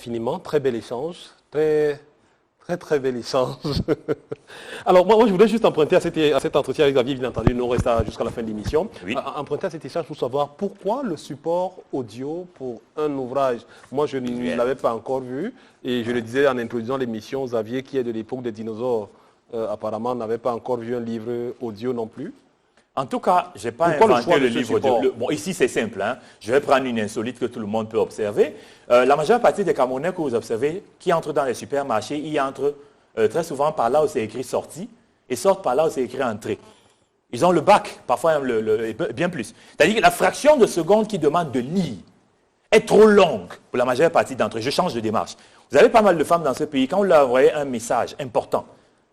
infiniment. Très bel échange. Très bel échange. Alors, moi, je voudrais juste emprunter à cet entretien avec Xavier, bien entendu, nous reste jusqu'à la fin de l'émission. Oui. Emprunter à cet échange pour savoir pourquoi le support audio pour un ouvrage. Moi, je ne l'avais pas encore vu et je le disais en introduisant l'émission, Xavier, qui est de l'époque des dinosaures, apparemment n'avait pas encore vu un livre audio non plus. En tout cas, je n'ai pas inventé le livre audio. Bon, ici, c'est simple. Hein. Je vais prendre une insolite que tout le monde peut observer. La majeure partie des Camerounais que vous observez, qui entrent dans les supermarchés, ils entrent très souvent par là où c'est écrit « sortie » et sortent par là où c'est écrit « entrée ». Ils ont le bac, parfois bien plus. C'est-à-dire que la fraction de seconde qui demande de lire est trop longue pour la majeure partie d'entre eux. Je change de démarche. Vous avez pas mal de femmes dans ce pays, quand vous leur envoyez un message important,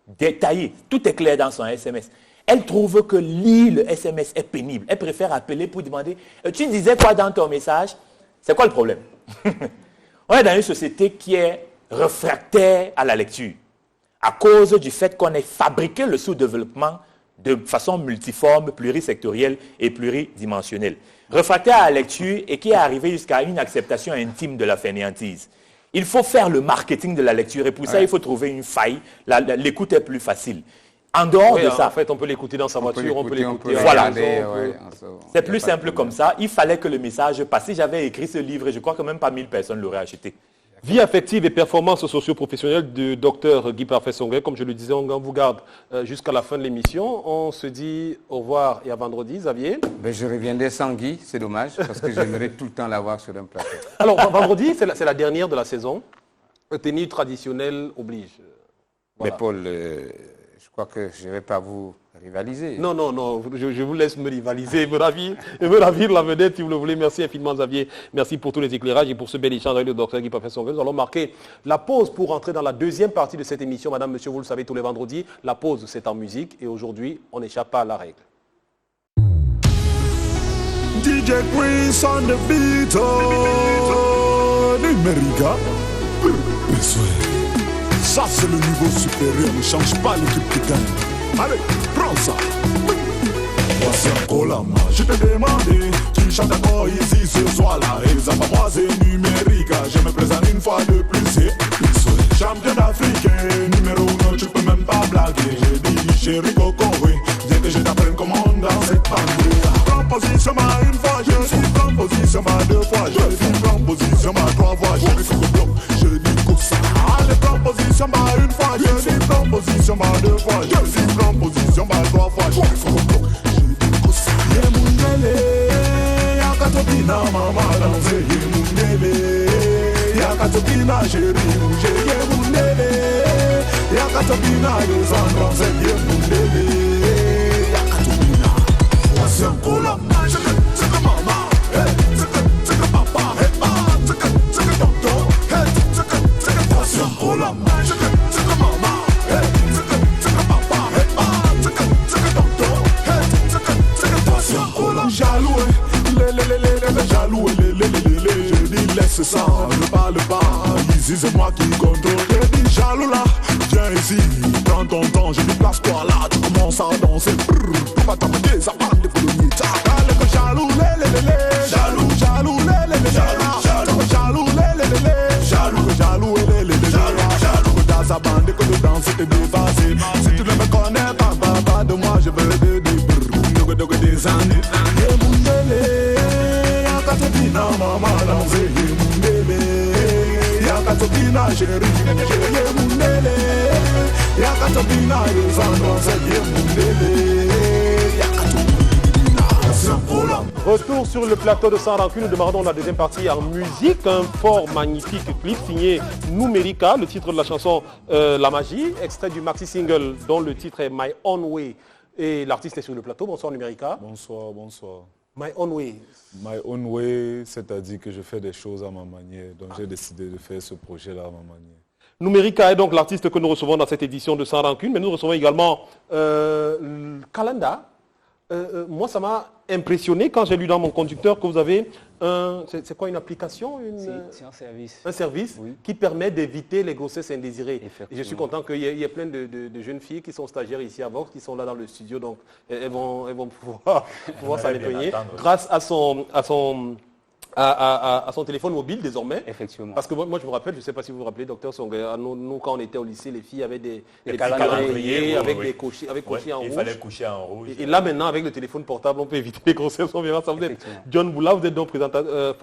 détaillé, tout est clair dans son SMS, elle trouve que lire le SMS est pénible. Elle préfère appeler pour demander « Tu disais quoi dans ton message ?» C'est quoi le problème? On est dans une société qui est réfractaire à la lecture à cause du fait qu'on ait fabriqué le sous-développement de façon multiforme, plurisectorielle et pluridimensionnelle. Réfractaire à la lecture et qui est arrivé jusqu'à une acceptation intime de la fainéantise. Il faut faire le marketing de la lecture et pour ça, il faut trouver une faille. L'écoute est plus facile. En dehors de ça, en fait, on peut l'écouter dans sa voiture, on peut l'écouter. Voilà. C'est plus simple comme ça. Il fallait que le message passe. Si j'avais écrit ce livre, je crois que même pas 1000 personnes l'auraient acheté. Vie affective et performance socio-professionnelle du docteur Guy Parfait Songhai. Comme je le disais, on vous garde jusqu'à la fin de l'émission. On se dit au revoir et à vendredi, Xavier. Ben, je reviendrai sans Guy, c'est dommage, parce que j'aimerais tout le temps l'avoir sur un plateau. Alors, vendredi, c'est la dernière de la saison. Tenue traditionnelle oblige. Voilà. Mais Paul, je crois que je ne vais pas vous rivaliser. Non, je vous laisse me rivaliser, me ravir la vedette si vous le voulez. Merci infiniment Xavier, merci pour tous les éclairages et pour ce bel échange avec le docteur Guy Parfait Songhai. Nous allons marquer la pause pour entrer dans la deuxième partie de cette émission. Madame, monsieur, vous le savez tous les vendredis, la pause c'est en musique et aujourd'hui on n'échappe pas à la règle. DJ Prince on the beat, Numérica. Ça c'est le niveau supérieur, ne change pas l'équipe qui gagne. Allez, prends ça. Voici un colama, je t'ai demandé, tu chantes encore ici ce soir-là. Et ça va moi c'est Numérica, je me présente une fois de plus, c'est champion africain, numéro 1, tu peux même pas blaguer. J'ai dit chéri Coco, oui, viens que je t'apprenne comment dans cette pandémie. Prends position ma une fois, je suis prends position ma deux fois, je suis prends position ma trois fois, je suis bloc, je dis coup ça. Allez, prends position ma une fois, je suis prends position ma deux fois, je suis prends position ma trois fois, je suis bloc, je dis coup ça. Yemundele, yakatopina mama danse, Yemundele, yakatopina chéri, Yemundele, yakatopina yosan danse, Yemundele, yakatopina. Voici un colama, c'est comme maman. Jaloux, jaloux, je dis laisse ça, ne parle pas, ici c'est moi qui contrôle. Je dis jaloux là, viens ici, prends ton temps, je dis place-toi là, tu commences à danser, tu vas t'amener, ça va de colonies. Jaloux, jaloux, jaloux, jaloux, jaloux, jaloux, dans sa bande que de danser te dépasser. Si tu ne me connais pas de moi, je veux te dire des années. Yemundele, yakatopina mama danse, Yemundele, yakatopina chéri, Yemundele, yakatopina yosan danse, Yemundele, yakatopina, c'est un collant. Retour sur le plateau de Sans Rancune, nous demandons la deuxième partie en musique, un fort magnifique clip signé Numérica, le titre de la chanson La Magie, extrait du maxi single dont le titre est My Own Way. Et l'artiste est sur le plateau. Bonsoir Numérica. Bonsoir, bonsoir. My Own Way. My Own Way, c'est-à-dire que je fais des choses à ma manière. Donc j'ai décidé de faire ce projet-là à ma manière. Numérica est donc l'artiste que nous recevons dans cette édition de Sans Rancune, mais nous recevons également Kalanda. Moi, ça m'a impressionné quand j'ai lu dans mon conducteur que vous avez c'est quoi une application C'est un service. Un service oui. qui permet d'éviter les grossesses indésirées. Et je suis content qu'il y ait plein de jeunes filles qui sont stagiaires ici à Vox, qui sont là dans le studio, donc elles vont pouvoir s'en éloigner grâce à à son téléphone mobile désormais. Effectivement. Parce que moi je me rappelle, je ne sais pas si vous vous rappelez, docteur Songa, nous quand on était au lycée, les filles avaient des calendriers avec des cochers en rouge. Il fallait coucher en rouge. Et là maintenant, avec le téléphone portable, on peut éviter les grossesses. On verra ça. Vous êtes John Boula, vous êtes donc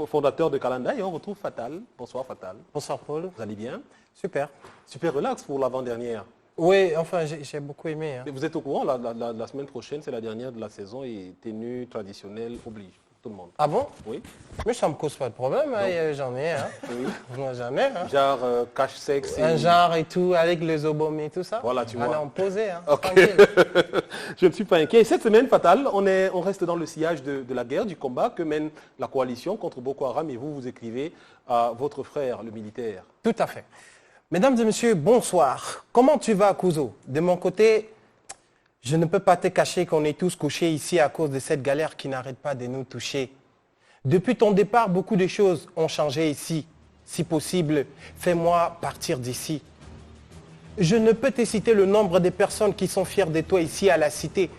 fondateur de Calenda et on retrouve Fatal. Bonsoir Fatal. Bonsoir Paul. Vous allez bien? Super. Super relax pour l'avant-dernière. Oui, enfin j'ai beaucoup aimé. Hein. Vous êtes au courant, la semaine prochaine, c'est la dernière de la saison et tenue traditionnelle oblige. Tout le monde. Ah bon? Oui. Mais ça ne me cause pas de problème, hein, j'en ai. Hein. Oui. Moi j'en ai. Hein. Genre cache-sexe. Un genre et tout, avec les obom et tout ça. Voilà, tu vois. Allez, on posait, hein, Ok. Je ne suis pas inquiet. Cette semaine, Fatal, on reste dans le sillage de la guerre, du combat que mène la coalition contre Boko Haram et vous écrivez à votre frère, le militaire. Tout à fait. Mesdames et messieurs, bonsoir. Comment tu vas, Kuzo? De mon côté, je ne peux pas te cacher qu'on est tous couchés ici à cause de cette galère qui n'arrête pas de nous toucher. Depuis ton départ, beaucoup de choses ont changé ici. Si possible, fais-moi partir d'ici. Je ne peux te citer le nombre de personnes qui sont fières de toi ici à la cité.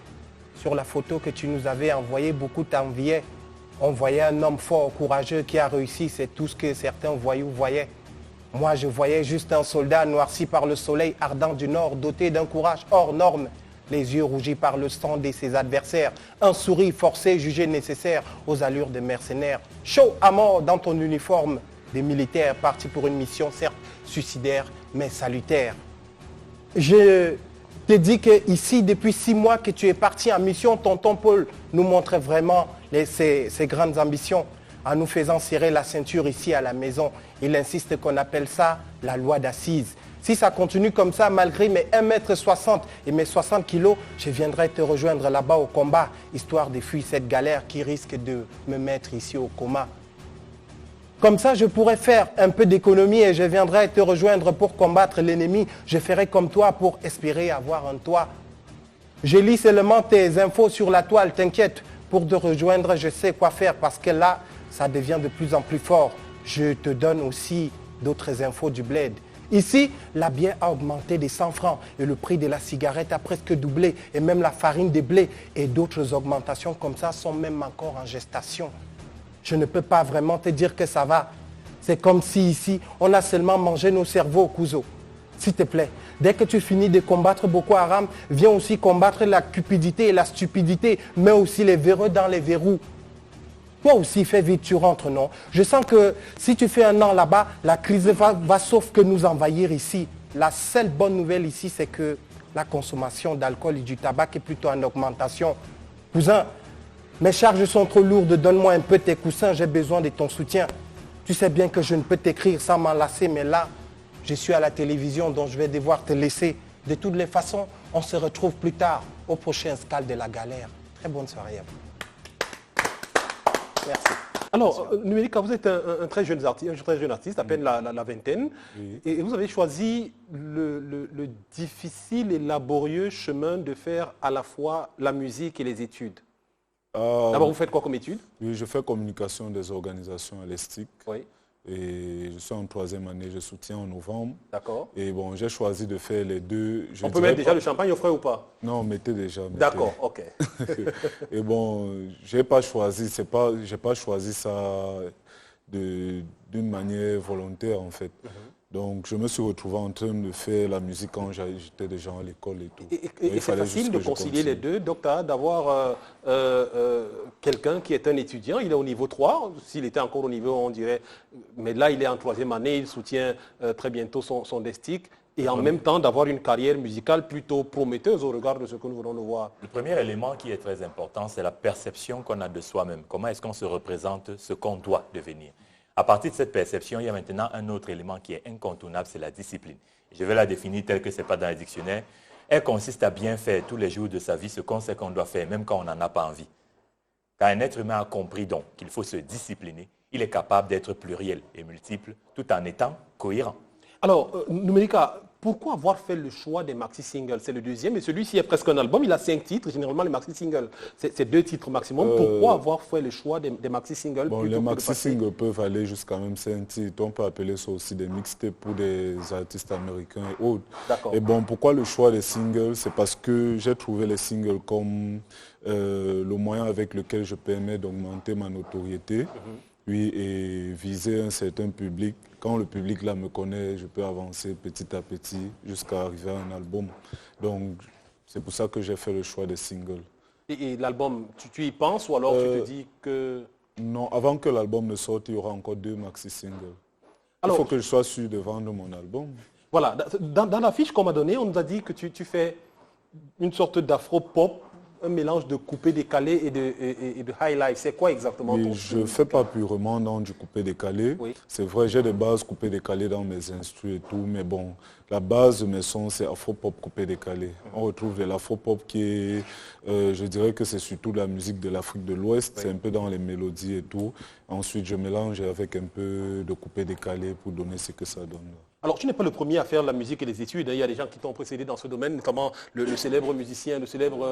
Sur la photo que tu nous avais envoyée, beaucoup t'enviaient. On voyait un homme fort, courageux qui a réussi, c'est tout ce que certains voyous voyaient. Moi, je voyais juste un soldat noirci par le soleil ardent du nord, doté d'un courage hors norme. Les yeux rougis par le sang de ses adversaires, un sourire forcé jugé nécessaire aux allures de mercenaires. Chaud à mort dans ton uniforme, des militaires partis pour une mission certes suicidaire, mais salutaire. Je te dis qu'ici, depuis 6 mois que tu es parti en mission, tonton Paul nous montrait vraiment ses grandes ambitions en nous faisant serrer la ceinture ici à la maison. Il insiste qu'on appelle ça la loi d'assises. Si ça continue comme ça, malgré mes 1,60 m et mes 60 kg, je viendrai te rejoindre là-bas au combat, histoire de fuir cette galère qui risque de me mettre ici au coma. Comme ça, je pourrais faire un peu d'économie et je viendrai te rejoindre pour combattre l'ennemi. Je ferai comme toi pour espérer avoir un toit. Je lis seulement tes infos sur la toile, t'inquiète. Pour te rejoindre, je sais quoi faire parce que là, ça devient de plus en plus fort. Je te donne aussi d'autres infos du bled. Ici, la bière a augmenté de 100 francs et le prix de la cigarette a presque doublé et même la farine de blé et d'autres augmentations comme ça sont même encore en gestation. Je ne peux pas vraiment te dire que ça va. C'est comme si ici, on a seulement mangé nos cerveaux, Kuzo. S'il te plaît, dès que tu finis de combattre Boko Haram, viens aussi combattre la cupidité et la stupidité, mais aussi les véreux dans les verrous. Toi aussi, fais vite, tu rentres, non? Je sens que si tu fais un an là-bas, la crise va sauf que nous envahir ici. La seule bonne nouvelle ici, c'est que la consommation d'alcool et du tabac est plutôt en augmentation. Cousin, mes charges sont trop lourdes, donne-moi un peu tes coussins, j'ai besoin de ton soutien. Tu sais bien que je ne peux t'écrire sans m'enlacer, mais là, je suis à la télévision, donc je vais devoir te laisser. De toutes les façons, on se retrouve plus tard, au prochain escale de la galère. Très bonne soirée à vous. Merci. Alors, Numérica, vous êtes un très jeune artiste, à peine la vingtaine, oui. Et vous avez choisi le difficile et laborieux chemin de faire à la fois la musique et les études. D'abord, vous faites quoi comme études? Oui, je fais communication des organisations holistiques. Oui. Et je suis en 3e année, je soutiens en novembre. D'accord. Et bon, j'ai choisi de faire les deux. On peut mettre déjà le champagne au frais ou pas? Non, mettez déjà. D'accord, ok. Et bon, j'ai pas choisi ça d'une manière volontaire en fait. Donc je me suis retrouvé en train de faire la musique quand j'étais déjà à l'école et tout. Et c'est facile de concilier les deux, docteur, d'avoir quelqu'un qui est un étudiant, il est au niveau 3, s'il était encore au niveau, on dirait, mais là il est en 3e année, il soutient très bientôt son destic, et en même temps d'avoir une carrière musicale plutôt prometteuse au regard de ce que nous venons de voir. Le premier élément qui est très important, c'est la perception qu'on a de soi-même. Comment est-ce qu'on se représente ce qu'on doit devenir? À partir de cette perception, il y a maintenant un autre élément qui est incontournable, c'est la discipline. Je vais la définir telle que ce n'est pas dans les dictionnaires. Elle consiste à bien faire tous les jours de sa vie ce qu'on sait qu'on doit faire, même quand on n'en a pas envie. Quand un être humain a compris donc qu'il faut se discipliner, il est capable d'être pluriel et multiple tout en étant cohérent. Alors, Numérica, pourquoi avoir fait le choix des maxi-singles? C'est le deuxième et celui-ci est presque un album. Il a 5 titres, généralement les maxi-singles, c'est 2 titres maximum. Pourquoi avoir fait le choix des maxi-singles? Bon, les maxi-singles peuvent aller jusqu'à même 5 titres. On peut appeler ça aussi des mixtapes pour des artistes américains et autres. Et bon, pourquoi le choix des singles? C'est parce que j'ai trouvé les singles comme le moyen avec lequel je permets d'augmenter ma notoriété. Oui, et viser un certain public. Quand le public là me connaît, je peux avancer petit à petit jusqu'à arriver à un album. Donc, c'est pour ça que j'ai fait le choix des singles. Et l'album, tu y penses ou alors tu te dis que... Non, avant que l'album ne sorte, il y aura encore 2 maxi-singles. Il Alors, faut que je sois sûr de vendre mon album. Voilà, dans la fiche qu'on m'a donnée, on nous a dit que tu fais une sorte d'afro-pop, un mélange de coupé-décalé et de high-life. C'est quoi exactement ton Je ne fais pas purement dans du coupé-décalé. Oui. C'est vrai, j'ai des bases coupé-décalé dans mes instrus et tout, mais bon, la base de mes sons, c'est afro-pop coupé-décalé. On retrouve de l'afro-pop qui est, je dirais que c'est surtout la musique de l'Afrique de l'Ouest, c'est un peu dans les mélodies et tout. Ensuite, je mélange avec un peu de coupé-décalé pour donner ce que ça donne. Alors, tu n'es pas le premier à faire la musique et les études. Il y a des gens qui t'ont précédé dans ce domaine, notamment le célèbre musicien, le célèbre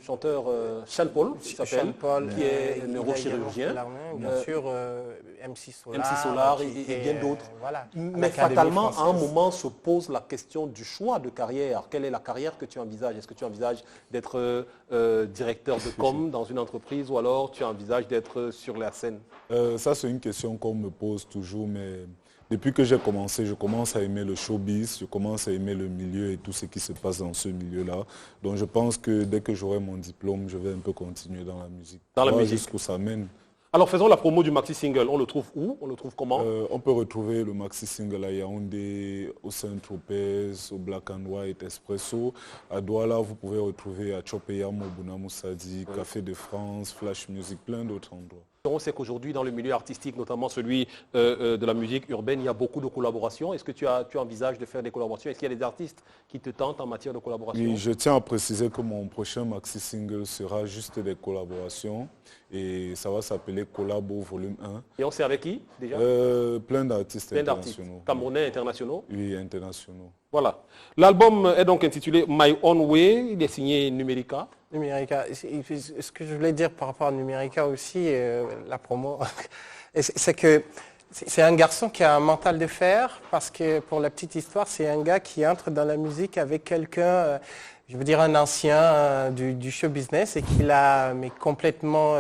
chanteur Sean Paul, qui est neurochirurgien. Bien sûr, MC Solar. MC Solar et bien d'autres. Voilà. Mais fatalement, à un moment se pose la question du choix de carrière. Quelle est la carrière que tu envisages? Est-ce que tu envisages d'être directeur de com dans une entreprise ou alors tu envisages d'être sur la scène? Ça, c'est une question qu'on me pose toujours, mais... Depuis que j'ai commencé, je commence à aimer le showbiz, je commence à aimer le milieu et tout ce qui se passe dans ce milieu-là. Donc je pense que dès que j'aurai mon diplôme, je vais un peu continuer dans la musique. Dans la musique. Jusqu'où ça mène. Alors faisons la promo du maxi-single. On le trouve où? On le trouve comment? On peut retrouver le maxi-single à Yaoundé, au Saint-Tropez, au Black and White, Espresso. À Douala, vous pouvez retrouver à Chopeyam, au Bouna Moussadi, Café de France, Flash Music, plein d'autres endroits. On sait qu'aujourd'hui, dans le milieu artistique, notamment celui de la musique urbaine, il y a beaucoup de collaborations. Est-ce que tu envisages de faire des collaborations? Est-ce qu'il y a des artistes qui te tentent en matière de collaboration? Oui, je tiens à préciser que mon prochain maxi-single sera juste des collaborations. Et ça va s'appeler Collabo Volume 1. Et on sait avec qui déjà? Plein d'artistes internationaux. Camerounais internationaux? Oui, internationaux. Voilà. L'album est donc intitulé My Own Way. Il est signé Numérica. Numérica. Ce que je voulais dire par rapport à Numérica aussi, la promo, c'est que c'est un garçon qui a un mental de fer parce que, pour la petite histoire, c'est un gars qui entre dans la musique avec quelqu'un, je veux dire un ancien du show business et qui l'a complètement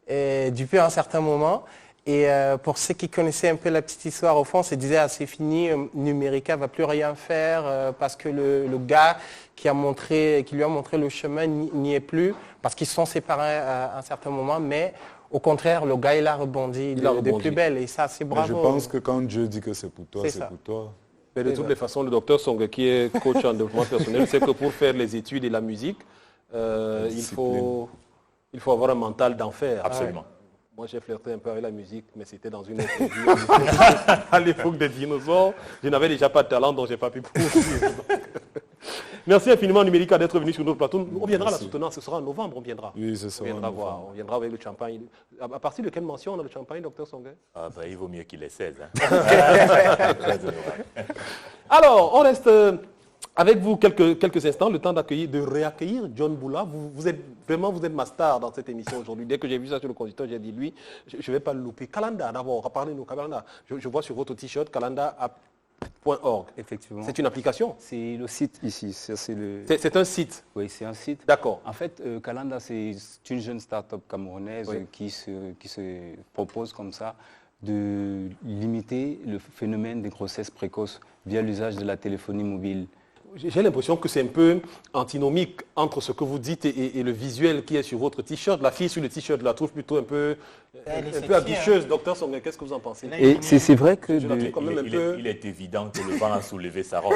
dupé à un certain moment. Et pour ceux qui connaissaient un peu la petite histoire, au fond, on se disait, ah, c'est fini, Numérica ne va plus rien faire parce que le gars qui lui a montré le chemin n'y est plus, parce qu'ils se sont séparés à un certain moment, mais au contraire, le gars, il a rebondi de plus belle, et ça, c'est bravo. Mais je pense que quand Dieu dit que c'est pour toi, c'est pour toi. Mais de toutes les façons, le docteur Song, qui est coach en développement personnel, sait que pour faire les études et la musique, il faut avoir un mental d'enfer. Absolument. Moi, j'ai flirté un peu avec la musique, mais c'était dans une autre vie. À l'époque des dinosaures, je n'avais déjà pas de talent, donc je n'ai pas pu poursuivre. Merci infiniment, Numérica, d'être venu sur notre plateau. On viendra la soutenir, ce sera en novembre, on viendra. Oui, ce sera on viendra voir, on viendra avec le champagne. À partir de quelle mention on a le champagne, docteur Songué? Il vaut mieux qu'il ait 16. Alors, on reste avec vous quelques instants, le temps de réaccueillir John Boula. Vous êtes ma star dans cette émission aujourd'hui. Dès que j'ai vu ça sur le conducteur, j'ai dit, lui, je ne vais pas le louper. Kalanda, d'abord, parlez-nous, Kalanda. Je vois sur votre t-shirt, kalanda.org. Effectivement. C'est une application? C'est le site ici. C'est un site? Oui, c'est un site. D'accord. En fait, Kalanda, c'est une jeune start-up camerounaise qui se propose comme ça de limiter le phénomène des grossesses précoces via l'usage de la téléphonie mobile. J'ai l'impression que c'est un peu antinomique entre ce que vous dites et le visuel qui est sur votre t-shirt. La fille sur le t-shirt, je la trouve plutôt un peu aguicheuse. Docteur Songué, qu'est-ce que vous en pensez? Et c'est vrai que... Il est évident que le vent a soulevé sa robe.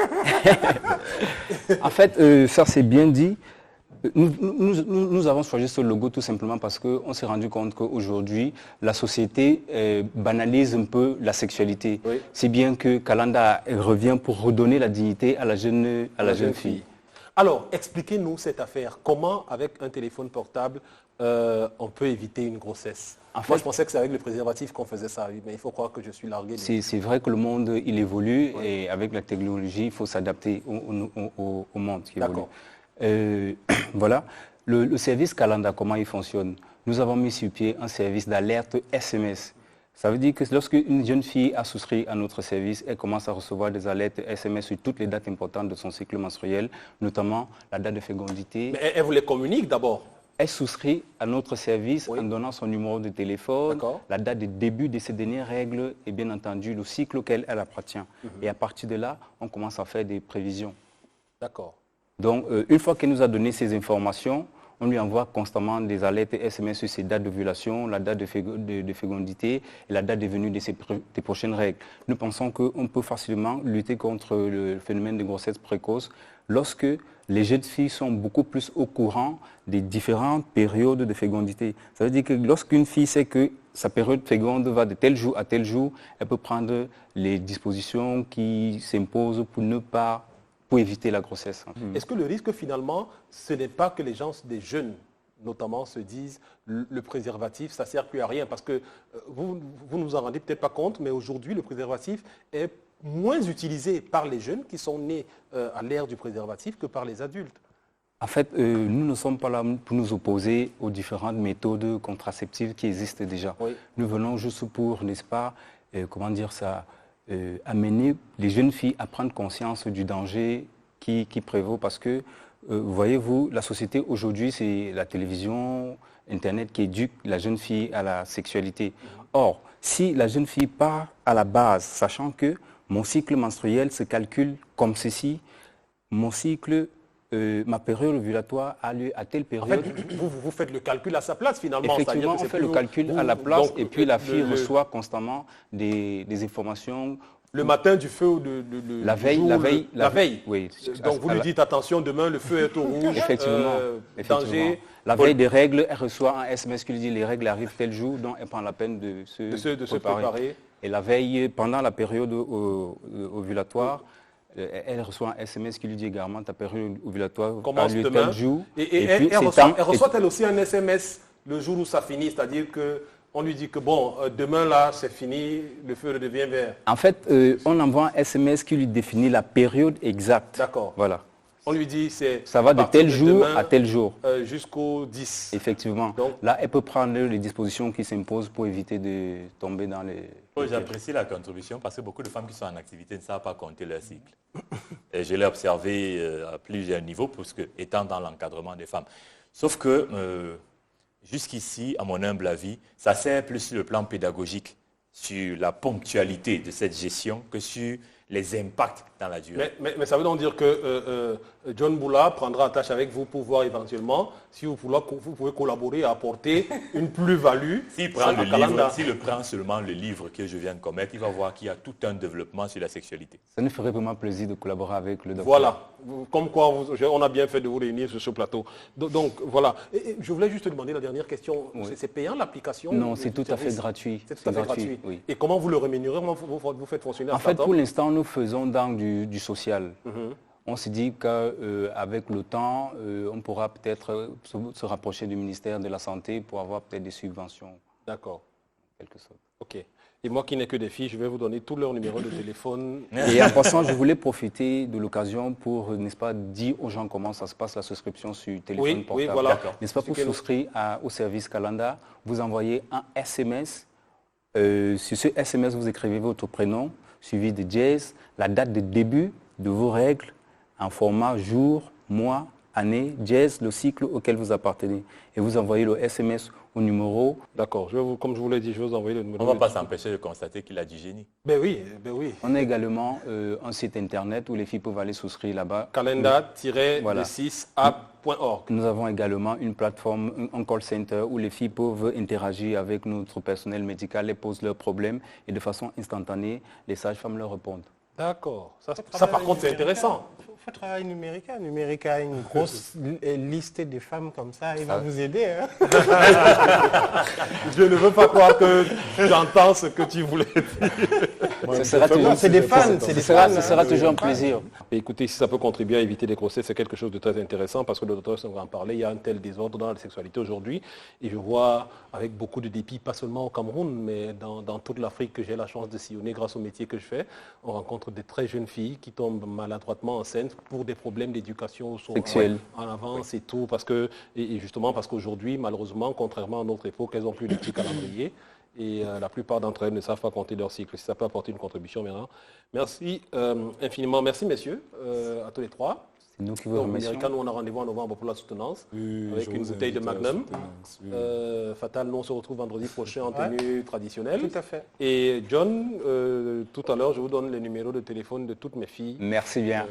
En fait, ça c'est bien dit. Nous avons choisi ce logo tout simplement parce qu'on s'est rendu compte qu'aujourd'hui, la société banalise un peu la sexualité. Oui. C'est bien que Kalanda revient pour redonner la dignité à la jeune fille. Alors, expliquez-nous cette affaire. Comment, avec un téléphone portable, on peut éviter une grossesse? Moi, je pensais que c'est avec le préservatif qu'on faisait ça, mais il faut croire que je suis largué. C'est vrai que le monde, il évolue, et avec la technologie, il faut s'adapter au monde qui évolue. D'accord. Voilà, le service Kalanda, comment il fonctionne? Nous avons mis sur pied un service d'alerte SMS. Ça veut dire que lorsque une jeune fille a souscrit à notre service, elle commence à recevoir des alertes SMS sur toutes les dates importantes de son cycle menstruel, notamment la date de fécondité. Mais elle vous les communique d'abord? elle souscrit à notre service en donnant son numéro de téléphone, la date de début de ces dernières règles et bien entendu le cycle auquel elle appartient. Et à partir de là, on commence à faire des prévisions. D'accord. Donc, une fois qu'elle nous a donné ces informations, on lui envoie constamment des alertes SMS sur ses dates d'ovulation, la date de fécondité et la date de venue des prochaines règles. Nous pensons qu'on peut facilement lutter contre le phénomène de grossesse précoce lorsque les jeunes filles sont beaucoup plus au courant des différentes périodes de fécondité. Ça veut dire que lorsqu'une fille sait que sa période féconde va de tel jour à tel jour, elle peut prendre les dispositions qui s'imposent pour éviter la grossesse. Est-ce que le risque finalement, ce n'est pas que les gens, des jeunes notamment, se disent le préservatif, ça ne sert plus à rien? Parce que vous nous en rendez peut-être pas compte, mais aujourd'hui, le préservatif est moins utilisé par les jeunes qui sont nés à l'ère du préservatif que par les adultes. En fait, nous ne sommes pas là pour nous opposer aux différentes méthodes contraceptives qui existent déjà. Nous venons juste pour, n'est-ce pas, amener les jeunes filles à prendre conscience du danger qui prévaut parce que, voyez-vous, la société aujourd'hui, c'est la télévision, Internet qui éduque la jeune fille à la sexualité. Or, si la jeune fille part à la base, sachant que mon cycle menstruel se calcule comme ceci, mon cycle, ma période ovulatoire a lieu à telle période. En fait, vous faites le calcul à sa place finalement. Effectivement, on fait le calcul à la place et puis la fille reçoit constamment des informations. Le matin du feu ou la veille. La veille. Oui. Donc vous lui dites attention, demain le feu est au rouge. Effectivement. Danger. La veille des règles, elle reçoit un SMS qui lui dit les règles arrivent tel jour, donc elle prend la peine de se préparer. Et la veille, pendant la période ovulatoire, elle reçoit un SMS qui lui dit également ta période ovulatoire commence a lieu demain. Tel jour. Et elle reçoit-elle aussi un SMS le jour où ça finit, c'est-à-dire qu'on lui dit que bon, demain là, c'est fini, le feu redevient vert. En fait, on envoie un SMS qui lui définit la période exacte. D'accord. Voilà. On lui dit ça va de tel jour à tel jour. Jusqu'au 10. Effectivement. Donc, là, elle peut prendre les dispositions qui s'imposent pour éviter de tomber dans les... J'apprécie la contribution parce que beaucoup de femmes qui sont en activité ne savent pas compter leur cycle. Et je l'ai observé à plusieurs niveaux, parce que, étant dans l'encadrement des femmes. Sauf que, jusqu'ici, à mon humble avis, ça sert plus sur le plan pédagogique, sur la ponctualité de cette gestion que sur les impacts dans la durée. Mais ça veut donc dire que John Boula prendra attache avec vous pour voir éventuellement si vous pouvez collaborer et apporter une plus-value. S'il prend seulement le livre que je viens de commettre, il va voir qu'il y a tout un développement sur la sexualité. Ça nous ferait vraiment plaisir de collaborer avec le docteur. Voilà, comme quoi on a bien fait de vous réunir sur ce plateau. Donc voilà, et je voulais juste te demander la dernière question. Oui. C'est payant l'application? Non, c'est tout à fait gratuit. C'est tout à fait gratuit. Oui. Et comment vous le rémunérez? Comment vous faites fonctionner? En fait, pour l'instant, nous faisons dans du social. On s'est dit qu'avec le temps, on pourra peut-être se rapprocher du ministère de la Santé pour avoir peut-être des subventions. D'accord. Quelque sorte. OK. Et moi qui n'ai que des filles, je vais vous donner tous leurs numéros de téléphone. Et en passant, je voulais profiter de l'occasion pour, n'est-ce pas, dire aux gens comment ça se passe, la souscription sur téléphone portable. Oui, voilà. N'est-ce pas, pour souscrire au service Calenda, vous envoyez un SMS. Sur ce SMS, vous écrivez votre prénom, suivi de dièse, la date de début de vos règles, en format jour, mois, année, dièse, le cycle auquel vous appartenez. Et vous envoyez le SMS au numéro. D'accord, comme je vous l'ai dit, je vais vous envoyer le numéro. On ne va pas s'empêcher de constater qu'il a du génie. Ben oui. On a également un site internet où les filles peuvent aller souscrire là-bas. Calenda-6app.org. Nous avons également une plateforme, un call center où les filles peuvent interagir avec notre personnel médical et posent leurs problèmes et de façon instantanée, les sages-femmes leur répondent. D'accord. Ça par contre, c'est intéressant. Il faut travailler Numérica. Numérica a une grosse liste de femmes comme ça. Il va vous aider. Hein. Je ne veux pas croire que j'entends ce que tu voulais dire. C'est des fans. Ce sera toujours un plaisir. Et écoutez, si ça peut contribuer à éviter des grossesses, c'est quelque chose de très intéressant parce que le docteur va en parler. Il y a un tel désordre dans la sexualité aujourd'hui. Et je vois avec beaucoup de dépit, pas seulement au Cameroun, mais dans toute l'Afrique que j'ai la chance de sillonner grâce au métier que je fais, on rencontre des très jeunes filles qui tombent maladroitement enceintes pour des problèmes d'éducation sexuelle en avance et tout, et justement parce qu'aujourd'hui, malheureusement, contrairement à notre époque, elles n'ont plus de petits calendriers et la plupart d'entre elles ne savent pas compter leur cycle. Si ça peut apporter une contribution maintenant. Merci infiniment. Merci messieurs, à tous les trois. C'est nous qui vous Donc, remercions. Mérica, nous, on a rendez-vous en novembre pour la soutenance, avec une bouteille de Magnum. Fatal, nous, on se retrouve vendredi prochain en tenue traditionnelle. Tout à fait. Et John, tout à l'heure, je vous donne les numéros de téléphone de toutes mes filles. Merci bien.